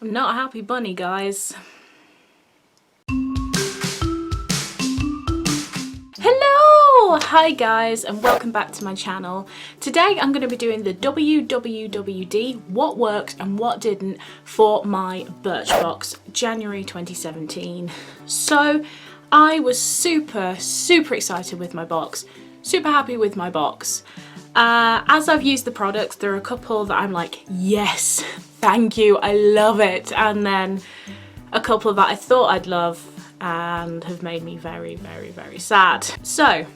I'm not a happy bunny, guys. Hello! Hi guys, and welcome back to my channel. Today I'm going to be doing the W.W.W.D, what worked and what didn't, for my Birchbox January 2017. So I was super excited with my box, super happy with my box. As I've used the products, there are a couple that I'm like, yes, thank you, I love it. And then a couple that I thought I'd love and have made me very sad. So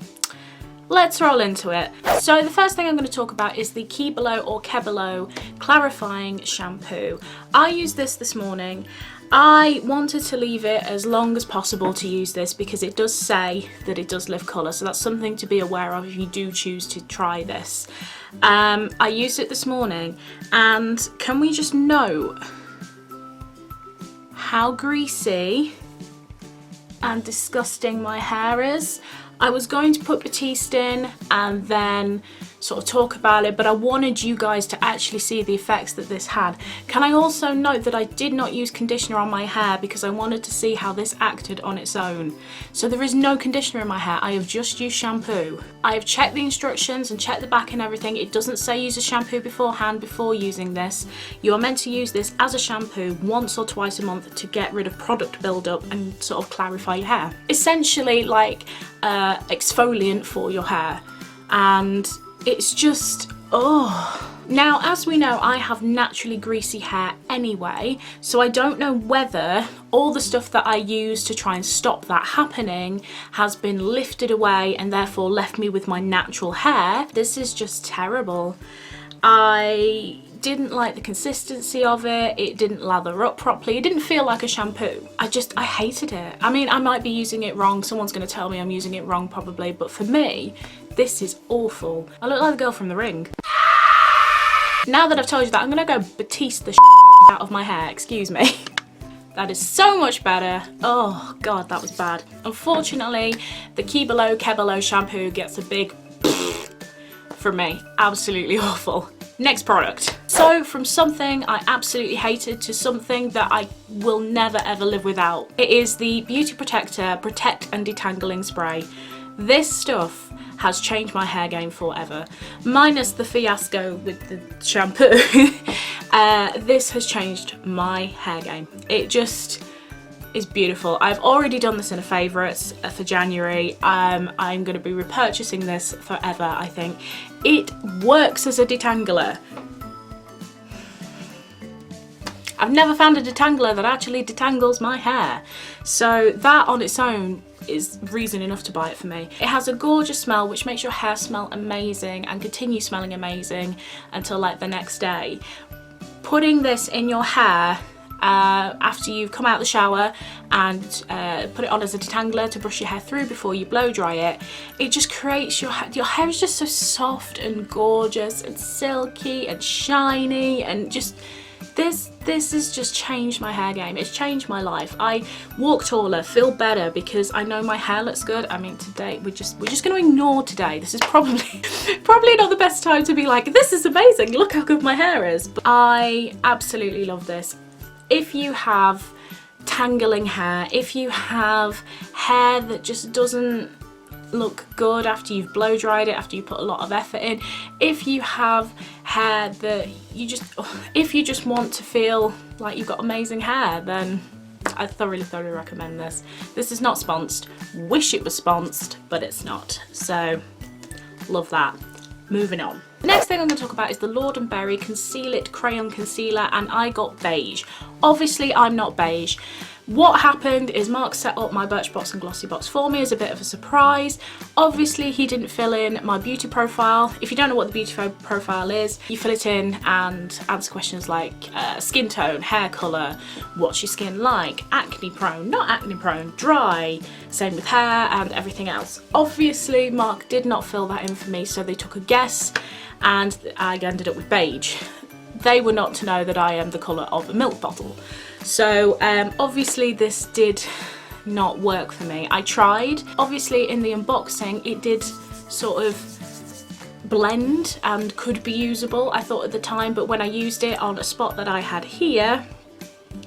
let's roll into it. So the first thing I'm going to talk about is the Kebalo or Kebalo clarifying shampoo. I used this morning. I wanted to leave it as long as possible to use this because it does say that it does lift colour, so that's something to be aware of if you do choose to try this. I used it this morning, and can we just note how greasy and disgusting my hair is? I was going to put Batiste in and then sort of talk about it, but I wanted you guys to actually see the effects that this had. Can I also note that I did not use conditioner on my hair because I wanted to see how this acted on its own. So there is no conditioner in my hair, I have just used shampoo. I have checked the instructions and checked the back and everything. It doesn't say use a shampoo beforehand before using this. You are meant to use this as a shampoo once or twice a month to get rid of product buildup and sort of clarify your hair. Essentially like exfoliant for your hair, and it's just, oh. Now, as we know, I have naturally greasy hair anyway, so I don't know whether all the stuff that I use to try and stop that happening has been lifted away and therefore left me with my natural hair. This is just terrible. I didn't like the consistency of it. It didn't lather up properly. It didn't feel like a shampoo. I hated it. I mean, I might be using it wrong. Someone's going to tell me I'm using it wrong probably, but for me, this is awful. I look like the girl from The Ring. Now that I've told you that, I'm going to go Batiste the out of my hair. Excuse me. That is so much better. Oh God, that was bad. Unfortunately, the Kebalo shampoo gets a big from me. Absolutely awful. Next product. So from something I absolutely hated to something that I will never ever live without. It is the Beauty Protector Protect and Detangling Spray. This stuff has changed my hair game forever. Minus the fiasco with the shampoo. This has changed my hair game. It just is beautiful. I've already done this in a favourites for January. I'm going to be repurchasing this forever, I think. It works as a detangler. I've never found a detangler that actually detangles my hair. So that on its own is reason enough to buy it for me. It has a gorgeous smell which makes your hair smell amazing and continue smelling amazing until like the next day. Putting this in your hair after you've come out the shower and put it on as a detangler to brush your hair through before you blow dry it, it just creates your hair is just so soft and gorgeous and silky and shiny, and just this has just changed my hair game. It's changed my life. I walk taller, feel better because I know my hair looks good. I mean, today we're just going to ignore today. This is probably not the best time to be like, this is amazing, look how good my hair is. But I absolutely love this. If you have tangling hair, if you have hair that just doesn't look good after you've blow dried it, after you put a lot of effort in, if you have hair that if you just want to feel like you've got amazing hair, then I thoroughly recommend this. This is not sponsored. Wish it was sponsored, but it's not. So love that. Moving on. The next thing I'm going to talk about is the Lord & Berry Conceal It Crayon Concealer, and I got beige. Obviously I'm not beige. What happened is Mark set up my Birchbox and Glossy box for me as a bit of a surprise. Obviously he didn't fill in my beauty profile. If you don't know what the beauty profile is, you fill it in and answer questions like skin tone, hair colour, what's your skin like, acne prone, not acne prone, dry, same with hair and everything else. Obviously Mark did not fill that in for me, so they took a guess and I ended up with beige. They were not to know that I am the colour of a milk bottle. So obviously this did not work for me. I tried. Obviously in the unboxing it did sort of blend and could be usable, I thought at the time, but when I used it on a spot that I had here,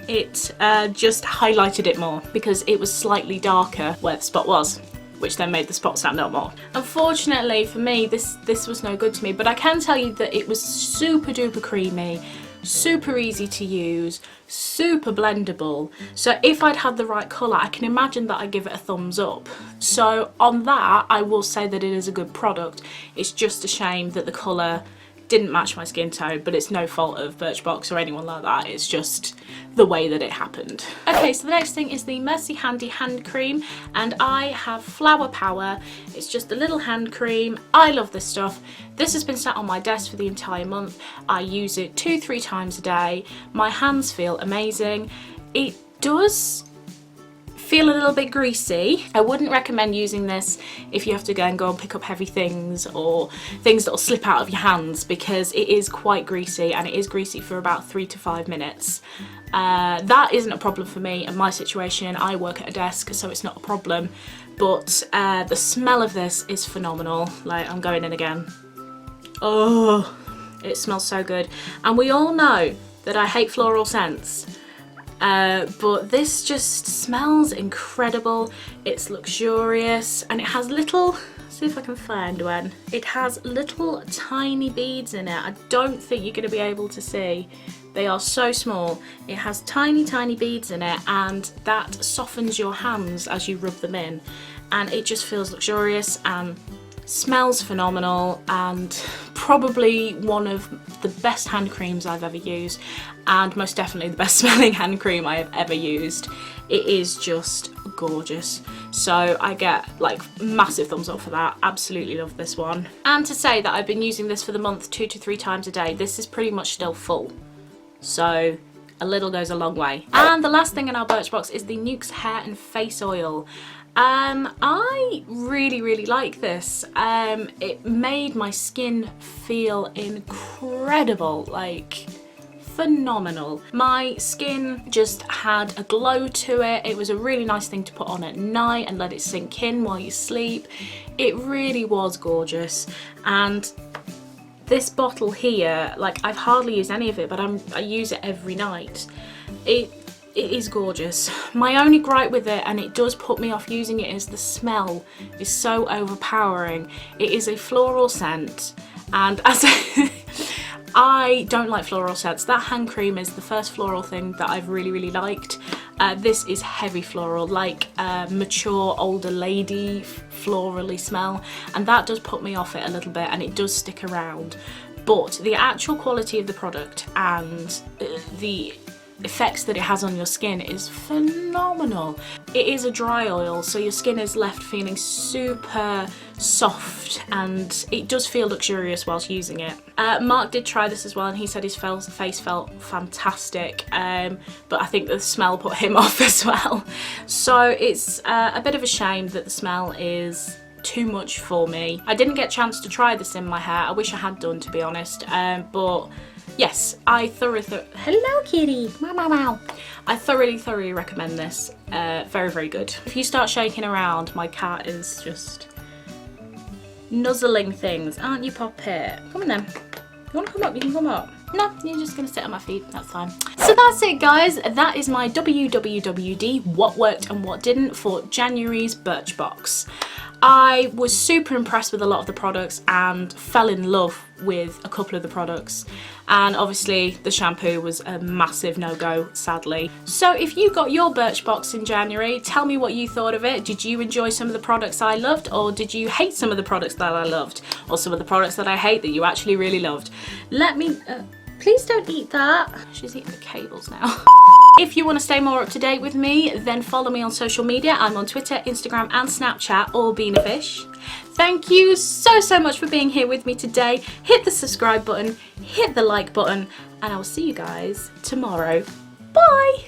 it just highlighted it more because it was slightly darker where the spot was, which then made the spot stand out more. Unfortunately for me, this was no good to me, but I can tell you that it was super duper creamy, super easy to use, super blendable. So if I'd had the right colour, I can imagine that I'd give it a thumbs up. So on that, I will say that it is a good product. It's just a shame that the colour didn't match my skin tone, but it's no fault of Birchbox or anyone like that. It's just the way that it happened. Okay, so the next thing is the Mercy Handy hand cream, and I have Flower Power. It's just a little hand cream. I love this stuff. This has been sat on my desk for the entire month. I use it 2-3 times a day. My hands feel amazing. It does feel a little bit greasy. I wouldn't recommend using this if you have to go and pick up heavy things or things that will slip out of your hands, because it is quite greasy, and it is greasy for about 3 to 5 minutes. That isn't a problem for me in my situation. I work at a desk, so it's not a problem, but the smell of this is phenomenal. Like, I'm going in again. Oh, it smells so good. And we all know that I hate floral scents. But this just smells incredible. It's luxurious, and it has little, see if I can find one. It has little tiny beads in it. I don't think you're going to be able to see. They are so small. It has tiny beads in it, and that softens your hands as you rub them in, and it just feels luxurious and smells phenomenal, and probably one of the best hand creams I've ever used, and most definitely the best smelling hand cream I have ever used. It is just gorgeous. So I get like massive thumbs up for that. Absolutely love this one. And to say that I've been using this for the month 2 to 3 times a day, this is pretty much still full. So a little goes a long way. And the last thing in our Birchbox is the Nuxe Hair and Face Oil. I really like this. It made my skin feel incredible, like phenomenal. My skin just had a glow to it. It was a really nice thing to put on at night and let it sink in while you sleep. It really was gorgeous. And this bottle here, like, I've hardly used any of it, but I use it every night. It is gorgeous. My only gripe with it, and it does put me off using it, is the smell is so overpowering. It is a floral scent, and as I don't like floral scents. That hand cream is the first floral thing that I've really liked. This is heavy floral, like mature older lady florally smell, and that does put me off it a little bit, and it does stick around. But the actual quality of the product and the effects that it has on your skin is phenomenal. It is a dry oil, so your skin is left feeling super soft, and it does feel luxurious whilst using it. Mark did try this as well, and he said his face felt fantastic, but I think the smell put him off as well. So it's a bit of a shame that the smell is too much for me. I didn't get a chance to try this in my hair. I wish I had done, to be honest, but yes, I hello kitty, meow. I thoroughly recommend this. Very good. If you start shaking around, my cat is just nuzzling things, aren't you, Poppet? Come on then. You want to come up? You can come up. No, you're just going to sit on my feet. That's fine. So that's it, guys. That is my W.W.W.D, what worked and what didn't, for January's Birchbox. I was super impressed with a lot of the products and fell in love with a couple of the products, and obviously the shampoo was a massive no-go, sadly. So if you got your Birchbox in January, tell me what you thought of it. Did you enjoy some of the products I loved, or did you hate some of the products that I loved, or some of the products that I hate that you actually really loved? Let me please don't eat that. She's eating the cables now. If you want to stay more up to date with me, then follow me on social media. I'm on Twitter, Instagram and Snapchat, or Beenafish. Thank you so much for being here with me today. Hit the subscribe button, hit the like button, and I will see you guys tomorrow. Bye!